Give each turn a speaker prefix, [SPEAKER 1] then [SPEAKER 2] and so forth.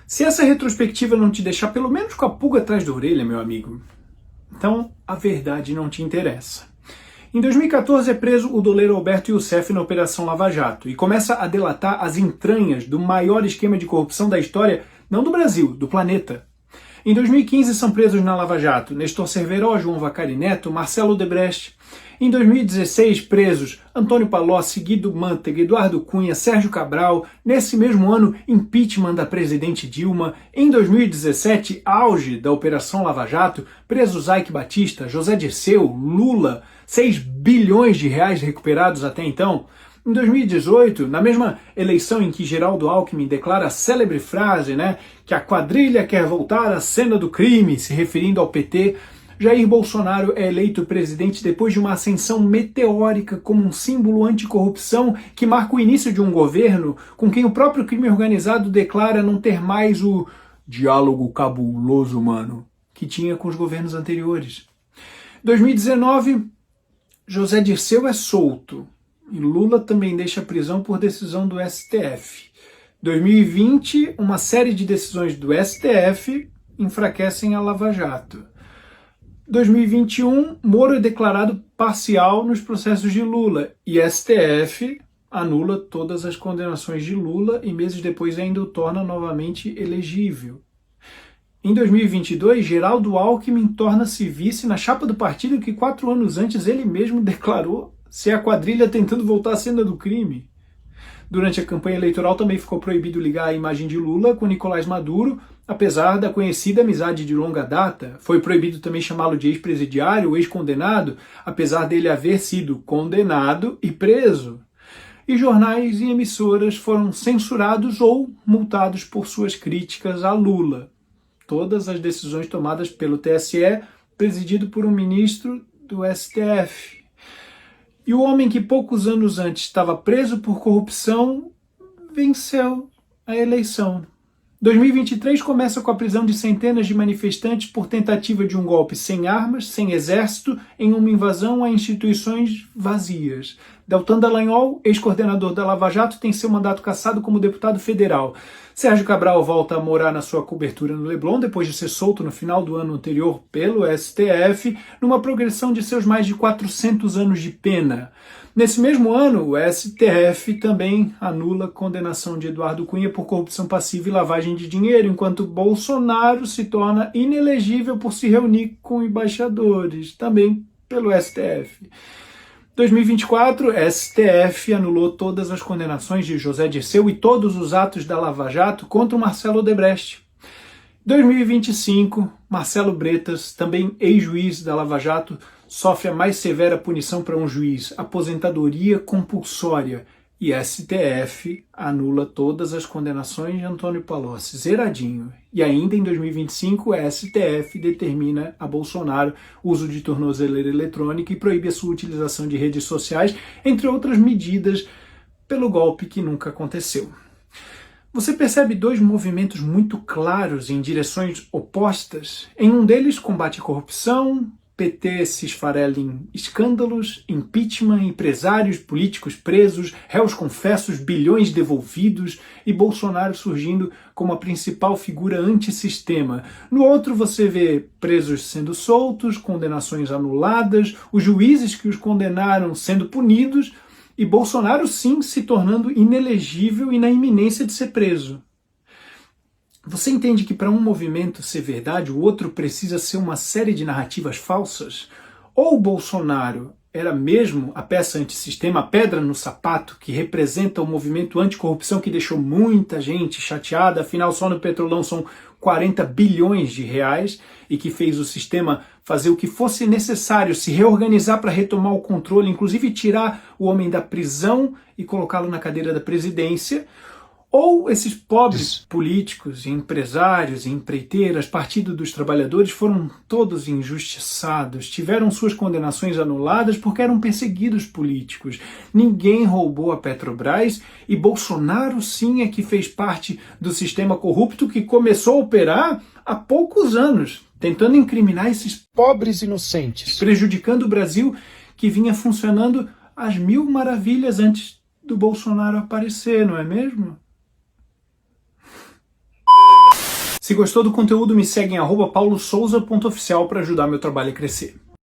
[SPEAKER 1] Se essa retrospectiva não te deixar pelo menos com a pulga atrás da orelha, meu amigo, então a verdade não te interessa. Em 2014 é preso o doleiro Alberto Youssef na Operação Lava Jato e começa a delatar as entranhas do maior esquema de corrupção da história, não do Brasil, do planeta. Em 2015 são presos na Lava Jato Nestor Cerveró, João Vacari Neto, Marcelo Odebrecht. Em 2016 presos Antônio Palocci, Guido Mantega, Eduardo Cunha, Sérgio Cabral. Nesse mesmo ano, impeachment da presidente Dilma. Em 2017, auge da Operação Lava Jato, presos Eike Batista, José Dirceu, Lula, 6 bilhões de reais recuperados até então. Em 2018, na mesma eleição em que Geraldo Alckmin declara a célebre frase, que a quadrilha quer voltar à cena do crime, se referindo ao PT, Jair Bolsonaro é eleito presidente depois de uma ascensão meteórica como um símbolo anticorrupção que marca o início de um governo com quem o próprio crime organizado declara não ter mais o diálogo cabuloso humano que tinha com os governos anteriores. 2019, José Dirceu é solto. E Lula também deixa a prisão por decisão do STF. 2020, uma série de decisões do STF enfraquecem a Lava Jato. 2021, Moro é declarado parcial nos processos de Lula e STF anula todas as condenações de Lula e meses depois ainda o torna novamente elegível. Em 2022, Geraldo Alckmin torna-se vice na chapa do partido que 4 anos antes ele mesmo declarou ser a quadrilha tentando voltar à cena do crime. Durante a campanha eleitoral também ficou proibido ligar a imagem de Lula com Nicolás Maduro, apesar da conhecida amizade de longa data. Foi proibido também chamá-lo de ex-presidiário ou ex-condenado, apesar dele haver sido condenado e preso. E jornais e emissoras foram censurados ou multados por suas críticas a Lula. Todas as decisões tomadas pelo TSE, presidido por um ministro do STF. E o homem que poucos anos antes estava preso por corrupção venceu a eleição. 2023 começa com a prisão de centenas de manifestantes por tentativa de um golpe sem armas, sem exército, em uma invasão a instituições vazias. Deltan Dallagnol, ex-coordenador da Lava Jato, tem seu mandato cassado como deputado federal. Sérgio Cabral volta a morar na sua cobertura no Leblon, depois de ser solto no final do ano anterior pelo STF, numa progressão de seus mais de 400 anos de pena. Nesse mesmo ano, o STF também anula a condenação de Eduardo Cunha por corrupção passiva e lavagem de dinheiro, enquanto Bolsonaro se torna inelegível por se reunir com embaixadores, também pelo STF. 2024, STF anulou todas as condenações de José Dirceu e todos os atos da Lava Jato contra o Marcelo Odebrecht. 2025, Marcelo Bretas, também ex-juiz da Lava Jato, sofre a mais severa punição para um juiz, aposentadoria compulsória, e STF anula todas as condenações de Antônio Palocci, zeradinho. E ainda em 2025, o STF determina a Bolsonaro uso de tornozeleira eletrônica e proíbe a sua utilização de redes sociais, entre outras medidas, pelo golpe que nunca aconteceu. Você percebe 2 movimentos muito claros em direções opostas? Em um deles, combate à corrupção, PT se esfarela em escândalos, impeachment, empresários políticos presos, réus confessos, bilhões devolvidos e Bolsonaro surgindo como a principal figura antissistema. No outro você vê presos sendo soltos, condenações anuladas, os juízes que os condenaram sendo punidos e Bolsonaro sim se tornando inelegível e na iminência de ser preso. Você entende que para um movimento ser verdade, o outro precisa ser uma série de narrativas falsas? Ou o Bolsonaro era mesmo a peça antissistema, a pedra no sapato, que representa o movimento anticorrupção que deixou muita gente chateada, afinal só no Petrolão são 40 bilhões de reais, e que fez o sistema fazer o que fosse necessário, se reorganizar para retomar o controle, inclusive tirar o homem da prisão e colocá-lo na cadeira da presidência? Ou esses pobres políticos, empresários, empreiteiras, Partido dos Trabalhadores foram todos injustiçados, tiveram suas condenações anuladas porque eram perseguidos políticos. Ninguém roubou a Petrobras e Bolsonaro sim é que fez parte do sistema corrupto que começou a operar há poucos anos, tentando incriminar esses pobres inocentes, prejudicando o Brasil que vinha funcionando às mil maravilhas antes do Bolsonaro aparecer, não é mesmo? Se gostou do conteúdo, me segue em @paulosouza.oficial para ajudar meu trabalho a crescer.